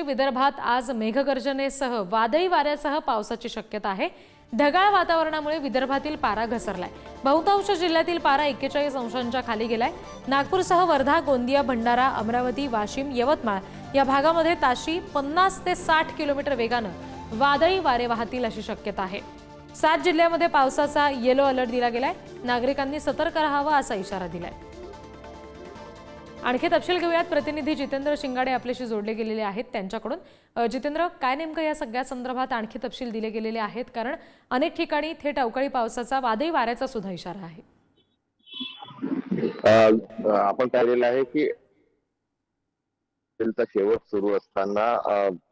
विदर्भात आज मेघगर्जनेसह वादळी वाऱ्यासह पावसाची शक्यता आहे। ढगाळ वातावरणामुळे विदर्भातील पारा घसरलाय। बहुतांश जिल्ह्यातील पारा 41 अंशांच्या खाली गेलाय। नागपूरसह वर्धा, गोंदिया, भंडारा, अमरावती, वाशिम, यवतमाळ या भागामध्ये ताशी 50 ते 60 किलोमीटर वेगाने वादळी वारे वाहतील अशी शक्यता आहे। 7 जिल्ह्यांमध्ये पावसाचा येलो अलर्ट दिला गेलाय। नागरिकांनी सतर्क राहावं असा इशारा दिलाय। आणखी तपशील घेऊयात, प्रतिनिधी जितेंद्र शिंगाडे आपल्याशी जोडले गेलेले आहेत त्यांच्याकडून। जितेंद्र, काय नेमकं या सगळ्या संदर्भात आणखी तपशील दिले गेलेले आहेत, कारण अनेक ठिकाणी थेट अवकाळी पावसाचा, वादळी वाऱ्याचा सुद्धा इशारा आहे। आपण पाहिलेलं आहे की शेवट सुरू असताना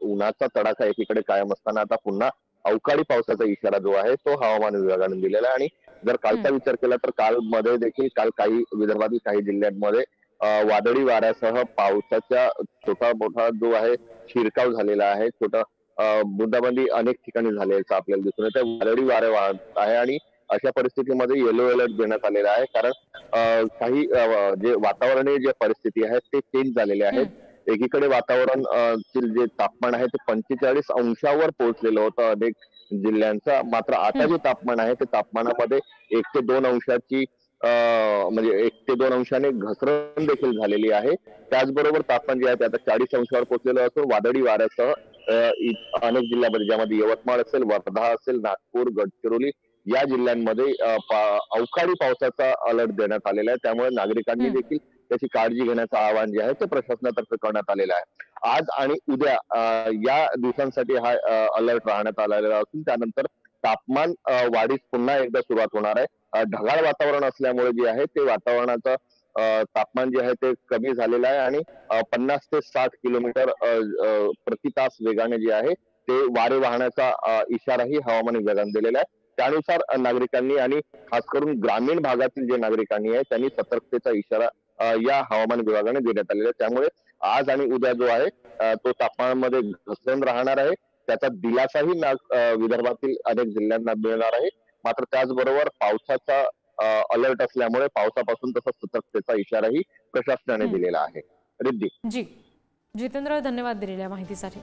उन्हाचा तडाखा एकीकडे कायम असताना आता पुन्हा अवकाळी पावसाचा इशारा जो आहे तो हवामान विभागाने दिलेला आहे। आणि जर कालचा विचार केला तर काल मध्ये देखील काही विदर्भातील काही जिल्ह्यांमध्ये वादळी वाऱ्यासह पावसाचा छोटा मोठा जो आहे शिरकाव झालेला आहे। छोटा बुंदाबांदी अनेक ठिकाणी झाल्याचं आपल्याला दिसून येतं। वादळी वारे वाहत आहे आणि अशा परिस्थितीमध्ये येलो अलर्ट देण्यात आलेला आहे, कारण काही जे वातावरणीय जे परिस्थिती आहे ते चेंज झालेले आहेत। एकीकडे वातावरण जे तापमान आहे ते 45 अंशावर पोहोचलेलं होतं अनेक जिल्ह्यांचा, मात्र आता जे तापमान आहे ते तापमानामध्ये 1 ते 2 अंशाची म्हणजे 1 ते 2 अंशाने घसरण देखील झालेली आहे। त्याचबरोबर तापमान जे आहे ते आता 40 अंशावर पोहोचलेलं असून वादळी वाऱ्यासह अनेक जिल्ह्यांमध्ये, ज्यामध्ये यवतमाळ असेल, वर्धा असेल, नागपूर, गडचिरोली या जिल्ह्यांमध्ये अवकाळी पावसाचा अलर्ट देण्यात आलेला आहे। त्यामुळे नागरिकांनी देखील त्याची काळजी घेण्याचं आवाहन जे आहे ते प्रशासनातर्फे करण्यात आलेलं आहे। आज आणि उद्या या दिवसांसाठी हा अलर्ट राहण्यात आलेला असून त्यानंतर तापमान वाढीस पुन्हा एकदा सुरुवात होणार आहे। ढगाळ वातावरण असल्यामुळे जे आहे ते वातावरणाचं तापमान जे आहे ते कमी झालेलं आहे आणि 50 ते 60 किलोमीटर प्रति तास वेगाने जे आहे ते वारे वाहण्याचा इशाराही हवामान विभागाने दिलेला आहे। त्यानुसार नागरिकांनी आणि खास करून ग्रामीण भागातील जे नागरिकांनी आहे त्यांनी सतर्कतेचा इशारा या हवामान विभागाने देण्यात आलेला आहे। त्यामुळे आज आणि उद्या जो आहे तो तापमानामध्ये घसरण राहणार आहे। त्याचा दिलासाही विदर्भातील अनेक जिल्ह्यांना मिळणार आहे। मात्र त्याचबरोबर पावसाचा अलर्ट असल्यामुळे पावसापासून तसंच सतर्कतेचा इशाराही प्रशासनाने दिलेला आहे। रिद्धी जी, जितेंद्र, धन्यवाद दिलेल्या माहितीसाठी।